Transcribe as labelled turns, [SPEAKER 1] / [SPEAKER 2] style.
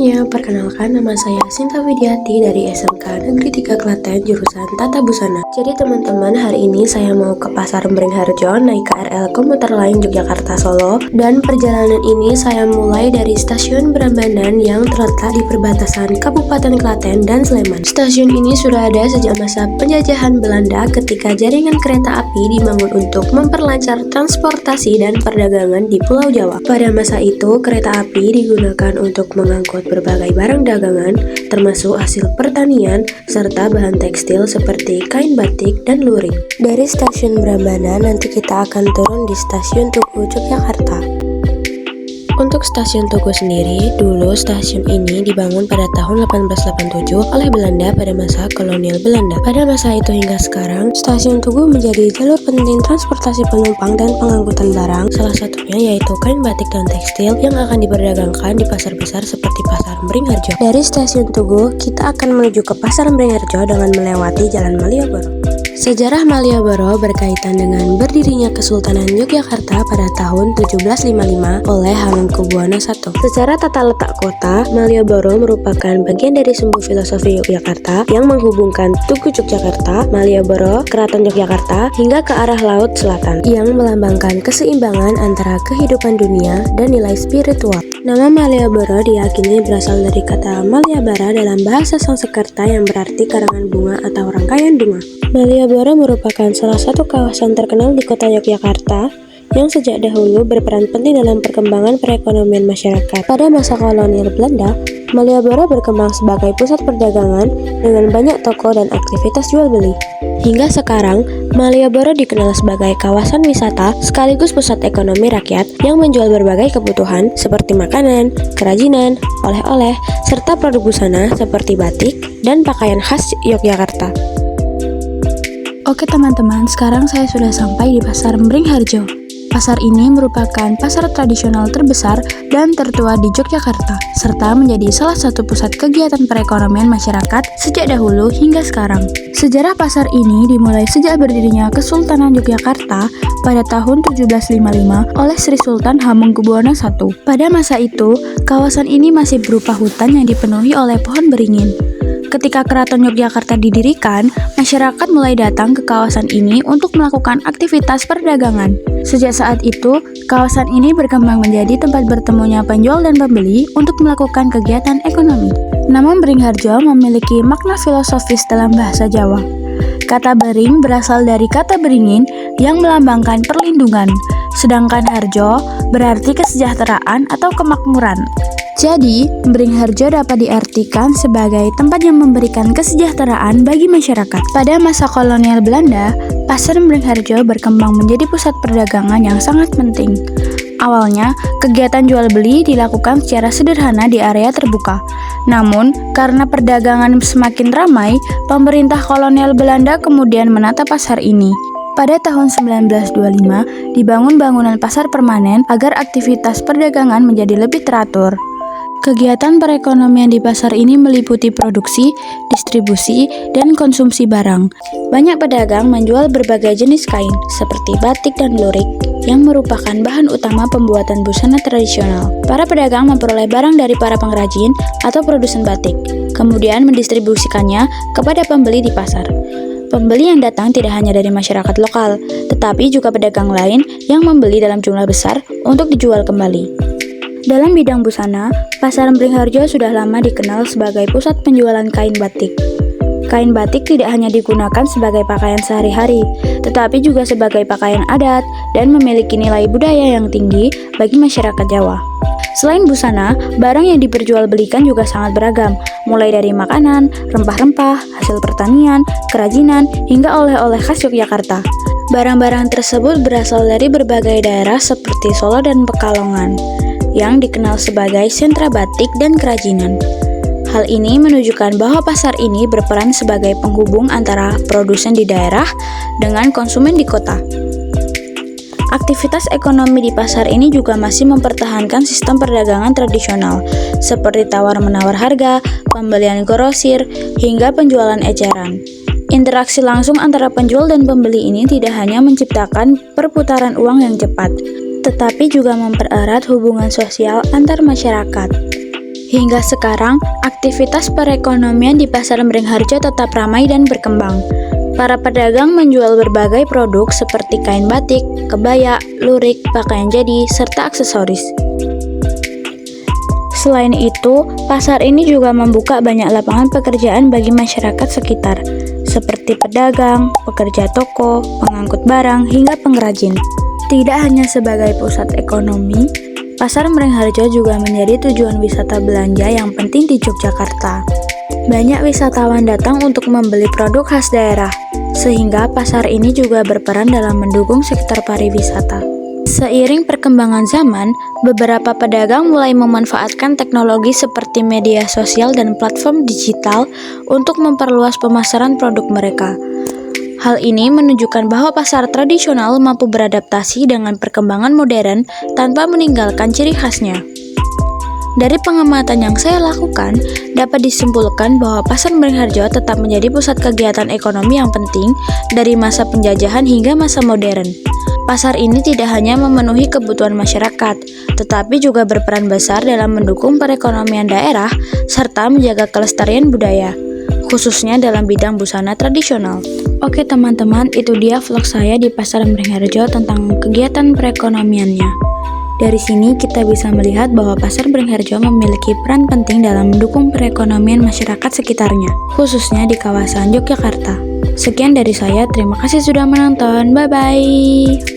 [SPEAKER 1] semuanya, perkenalkan nama saya Sinta Widiati dari SMK Negeri 3 Klaten jurusan Tata Busana. Jadi teman-teman, hari ini saya mau ke Pasar Beringharjo naik KRL komuter lain Yogyakarta Solo, dan perjalanan ini saya mulai dari stasiun Brambanan yang terletak di perbatasan Kabupaten Klaten dan Sleman. Stasiun ini sudah ada sejak masa penjajahan Belanda ketika jaringan kereta api dibangun untuk memperlancar transportasi dan perdagangan di Pulau Jawa. Pada masa itu, kereta api digunakan untuk mengangkut berbagai barang dagangan, termasuk hasil pertanian, serta bahan tekstil seperti kain batik dan lurik. Dari stasiun Brambanan, nanti kita akan turun di stasiun Tugu, Yogyakarta. Untuk stasiun Tugu sendiri, dulu stasiun ini dibangun pada tahun 1887 oleh Belanda pada masa kolonial Belanda. Pada masa itu hingga sekarang, stasiun Tugu menjadi jalur penting transportasi penumpang dan pengangkutan barang, salah satunya yaitu kain batik dan tekstil yang akan diperdagangkan di pasar besar seperti Pasar Beringharjo. Dari stasiun Tugu, kita akan menuju ke Pasar Beringharjo dengan melewati Jalan Malioboro. Sejarah Malioboro berkaitan dengan berdirinya Kesultanan Yogyakarta pada tahun 1755 oleh Hamengkubuwono I. Secara tata letak kota, Malioboro merupakan bagian dari sumbu filosofi Yogyakarta yang menghubungkan Tugu Yogyakarta, Malioboro, Keraton Yogyakarta, hingga ke arah laut selatan, yang melambangkan keseimbangan antara kehidupan dunia dan nilai spiritual. Nama Malioboro diyakini berasal dari kata Malyabara dalam bahasa Sanskerta yang berarti karangan bunga atau rangkaian bunga. Malioboro merupakan salah satu kawasan terkenal di kota Yogyakarta yang sejak dahulu berperan penting dalam perkembangan perekonomian masyarakat. Pada masa kolonial Belanda, Malioboro berkembang sebagai pusat perdagangan dengan banyak toko dan aktivitas jual beli. Hingga sekarang, Malioboro dikenal sebagai kawasan wisata sekaligus pusat ekonomi rakyat yang menjual berbagai kebutuhan seperti makanan, kerajinan, oleh-oleh, serta produk busana seperti batik dan pakaian khas Yogyakarta.
[SPEAKER 2] Oke teman-teman, sekarang saya sudah sampai di Pasar Beringharjo. Pasar ini merupakan pasar tradisional terbesar dan tertua di Yogyakarta, serta menjadi salah satu pusat kegiatan perekonomian masyarakat sejak dahulu hingga sekarang. Sejarah pasar ini dimulai sejak berdirinya Kesultanan Yogyakarta pada tahun 1755 oleh Sri Sultan Hamengkubuwono I. Pada masa itu, kawasan ini masih berupa hutan yang dipenuhi oleh pohon beringin. Ketika Keraton Yogyakarta didirikan, masyarakat mulai datang ke kawasan ini untuk melakukan aktivitas perdagangan. Sejak saat itu, kawasan ini berkembang menjadi tempat bertemunya penjual dan pembeli untuk melakukan kegiatan ekonomi. Nama Beringharjo memiliki makna filosofis dalam bahasa Jawa. Kata bering berasal dari kata beringin yang melambangkan perlindungan, sedangkan harjo berarti kesejahteraan atau kemakmuran. Jadi, Beringharjo dapat diartikan sebagai tempat yang memberikan kesejahteraan bagi masyarakat. Pada masa kolonial Belanda, Pasar Beringharjo berkembang menjadi pusat perdagangan yang sangat penting. Awalnya, kegiatan jual beli dilakukan secara sederhana di area terbuka. Namun, karena perdagangan semakin ramai, pemerintah kolonial Belanda kemudian menata pasar ini. Pada tahun 1925, dibangun bangunan pasar permanen agar aktivitas perdagangan menjadi lebih teratur. Kegiatan perekonomian di pasar ini meliputi produksi, distribusi, dan konsumsi barang. Banyak pedagang menjual berbagai jenis kain, seperti batik dan lurik, yang merupakan bahan utama pembuatan busana tradisional. Para pedagang memperoleh barang dari para pengrajin atau produsen batik, kemudian mendistribusikannya kepada pembeli di pasar. Pembeli yang datang tidak hanya dari masyarakat lokal, tetapi juga pedagang lain yang membeli dalam jumlah besar untuk dijual kembali. Dalam bidang busana, Pasar Beringharjo sudah lama dikenal sebagai pusat penjualan kain batik. Kain batik tidak hanya digunakan sebagai pakaian sehari-hari, tetapi juga sebagai pakaian adat dan memiliki nilai budaya yang tinggi bagi masyarakat Jawa. Selain busana, barang yang diperjualbelikan juga sangat beragam, mulai dari makanan, rempah-rempah, hasil pertanian, kerajinan, hingga oleh-oleh khas Yogyakarta. Barang-barang tersebut berasal dari berbagai daerah seperti Solo dan Pekalongan, yang dikenal sebagai sentra batik dan kerajinan. Hal ini menunjukkan bahwa pasar ini berperan sebagai penghubung antara produsen di daerah dengan konsumen di kota. Aktivitas ekonomi di pasar ini juga masih mempertahankan sistem perdagangan tradisional, seperti tawar-menawar harga, pembelian grosir, hingga penjualan eceran. Interaksi langsung antara penjual dan pembeli ini tidak hanya menciptakan perputaran uang yang cepat, tetapi juga mempererat hubungan sosial antar masyarakat. Hingga sekarang, aktivitas perekonomian di Pasar Beringharjo tetap ramai dan berkembang. Para pedagang menjual berbagai produk seperti kain batik, kebaya, lurik, pakaian jadi, serta aksesoris. Selain itu, pasar ini juga membuka banyak lapangan pekerjaan bagi masyarakat sekitar, seperti pedagang, pekerja toko, pengangkut barang, hingga pengrajin. Tidak hanya sebagai pusat ekonomi, Pasar Beringharjo juga menjadi tujuan wisata belanja yang penting di Yogyakarta. Banyak wisatawan datang untuk membeli produk khas daerah, sehingga pasar ini juga berperan dalam mendukung sektor pariwisata. Seiring perkembangan zaman, beberapa pedagang mulai memanfaatkan teknologi seperti media sosial dan platform digital untuk memperluas pemasaran produk mereka. Hal ini menunjukkan bahwa pasar tradisional mampu beradaptasi dengan perkembangan modern tanpa meninggalkan ciri khasnya. Dari pengamatan yang saya lakukan, dapat disimpulkan bahwa Pasar Beringharjo tetap menjadi pusat kegiatan ekonomi yang penting dari masa penjajahan hingga masa modern. Pasar ini tidak hanya memenuhi kebutuhan masyarakat, tetapi juga berperan besar dalam mendukung perekonomian daerah serta menjaga kelestarian budaya, khususnya dalam bidang busana tradisional. Oke teman-teman, itu dia vlog saya di Pasar Beringharjo tentang kegiatan perekonomiannya. Dari sini kita bisa melihat bahwa Pasar Beringharjo memiliki peran penting dalam mendukung perekonomian masyarakat sekitarnya, khususnya di kawasan Yogyakarta. Sekian dari saya, terima kasih sudah menonton, bye-bye!